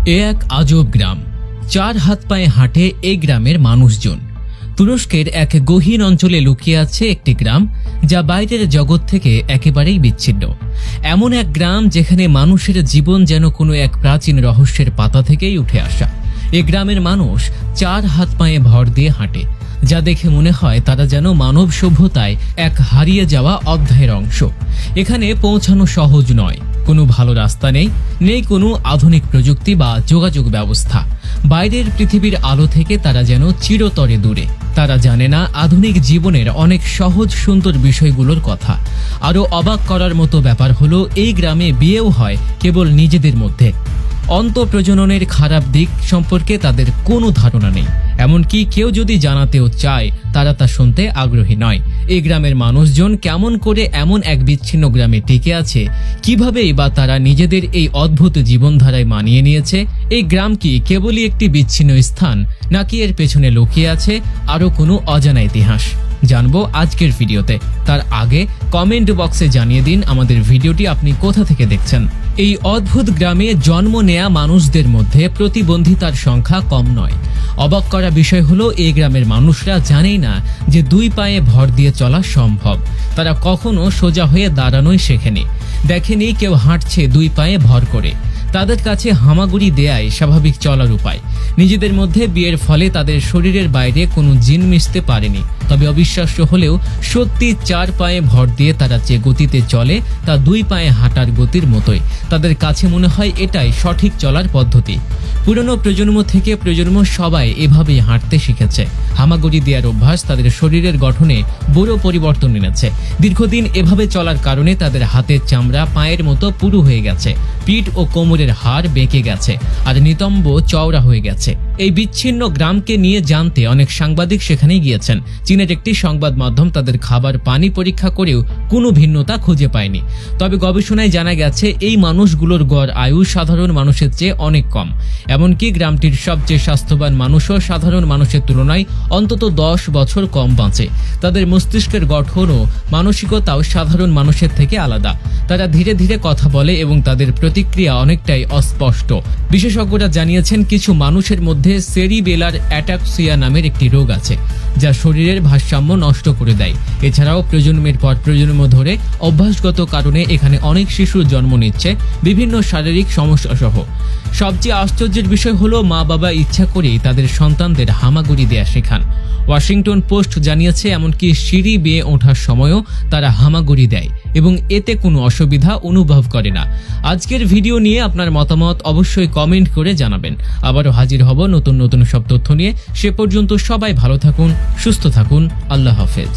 এ এক আজব গ্রাম। চার হাত পায়ে হাঁটে এই গ্রামের মানুষজন। তুরস্কের এক গহীন অঞ্চলে লুকিয়ে আছে একটি গ্রাম, যা বাইরের জগৎ থেকে একেবারেই বিচ্ছিন্ন। এমন এক গ্রাম যেখানে মানুষের জীবন যেন কোনো এক প্রাচীন রহস্যের পাতা থেকেই উঠে আসা। এ গ্রামের মানুষ চার হাত পায়ে ভর দিয়ে হাঁটে, যা দেখে মনে হয় তারা যেন মানব সভ্যতায় এক হারিয়ে যাওয়া অধ্যায়ের অংশ। এখানে পৌঁছানো সহজ নয়, কোনো ভালো রাস্তা নেই কোনো আধুনিক প্রযুক্তি বা যোগাযোগ ব্যবস্থা। বাইরের পৃথিবীর আলো থেকে তারা যেন চিরতরে দূরে। তারা জানে না আধুনিক জীবনের অনেক সহজ সুন্দর বিষয়গুলোর কথা। আরও অবাক করার মতো ব্যাপার হলো, এই গ্রামে বিয়েও হয় কেবল নিজেদের মধ্যে। অন্তঃপ্রজননের খারাপ দিক সম্পর্কে তাদের কোনো ধারণা নেই। এমনকি কেউ যদি জানাতেও চায়, তারা তা শুনতে আগ্রহী নয়। এই গ্রামের মানুষজন কেমন করে এমন এক বিচ্ছিন্ন গ্রামে টিকে আছে, কিভাবেই বা তারা নিজেদের এই অদ্ভুত জীবনধারায় মানিয়ে নিয়েছে? এই গ্রাম কি কেবলই একটি বিচ্ছিন্ন স্থান, নাকি এর পেছনে লুকিয়ে আছে আরও কোনো অজানা ইতিহাস? জানবো আজকের ভিডিওতে। তার আগে কমেন্ট বক্সে জানিয়ে দিন আমাদের ভিডিওটি আপনি কোথা থেকে দেখছেন। এই অদ্ভুত গ্রামে জন্ম নেয়া মানুষদের মধ্যে প্রতিবন্ধিতার সংখ্যা কম নয়। অবাক করা বিষয় হলো, এই গ্রামের মানুষরা জানেই না যে দুই পায়ে ভর দিয়ে চলা সম্ভব। তারা কখনো সোজা হয়ে দাঁড়ানোই শেখেনি, দেখেনি কেউ হাঁটছে দুই পায়ে ভর করে। তাদের কাছে হামাগুড়ি দেয়াই স্বাভাবিক চলার উপায়। নিজেদের মধ্যে বিয়ের ফলে তাদের শরীরের বাইরে কোনো জিন মিশতে পারেনি। তবে অবিশ্বাস্য হলেও সত্যি চার পায়ে ভর দিয়ে তারা যে গতিতে চলে, তা দুই পায়ে হাঁটার গতির মতোই। তাদের কাছে মনে হয় এটাই সঠিক চলার পদ্ধতি। পুরনো প্রজন্ম থেকে প্রজন্ম সবাই এভাবেই হাঁটতে শিখেছে। হামাগুড়ি দেওয়ার অভ্যাস তাদের শরীরের গঠনে বড় পরিবর্তন এনেছে। দীর্ঘদিন এভাবে চলার কারণে তাদের হাতের চামড়া পায়ের মতো পুরু হয়ে গেছে, পিঠ ও কোমরের হাড় বেঁকে গেছে, আর নিতম্ব চওড়া হয়ে গেছে। এই বিচ্ছিন্ন গ্রামকে নিয়ে জানতে অনেক সাংবাদিক সেখানে গিয়েছেন। চীনের একটি সংবাদ মাধ্যম তাদের খাবার পানি পরীক্ষা করেও কোনো ভিন্নতা খুঁজে পায়নি। তবে গবেষণায় জানা গেছে, এই মানুষগুলোর গড় আয়ু সাধারণ মানুষের চেয়ে অনেক কম। এমনকি গ্রামটির সবচেয়ে স্বাস্থ্যবান মানুষও সাধারণ মানুষের তুলনায় অন্তত 10 বছর কম বাঁচে। তাদের মস্তিষ্কের গঠন ও মানসিকতাও সাধারণ মানুষের থেকে আলাদা। তারা ধীরে ধীরে কথা বলে এবং তাদের প্রতিক্রিয়া অনেকটাই অস্পষ্ট। বিশেষজ্ঞরা জানিয়েছেন, কিছু মানুষের মধ্যে সেরিবেলার অ্যাটাক্সিয়া নামের একটি রোগ আছে, যা শরীরের ভারসাম্য নষ্ট করে দেয়। এছাড়াও প্রজন্মের পর প্রজন্ম ধরে অভ্যাসগত কারণে এখানে অনেক শিশু জন্ম নিচ্ছে, বিভিন্ন শারীরিক সমস্যা সহ। সবচেয়ে আশ্চর্যের বিষয় হলো, মা বাবা ইচ্ছা করেই তাদের সন্তানদের হামাগুড়ি দেয়া শেখান। ওয়াশিংটন পোস্ট জানিয়েছে, এমনকি সিঁড়ি বেয়ে ওঠার সময়ও তারা হামাগুড়ি দেয় এবং এতে কোনো অসুবিধা অনুভব করে না। আজকের ভিডিও নিয়ে আপনার মতামত অবশ্যই কমেন্ট করে জানাবেন। আবারও হাজির হব নতুন সব তথ্য নিয়ে। সে পর্যন্ত সবাই ভালো থাকুন, সুস্থ থাকুন। আল্লাহ হাফেজ।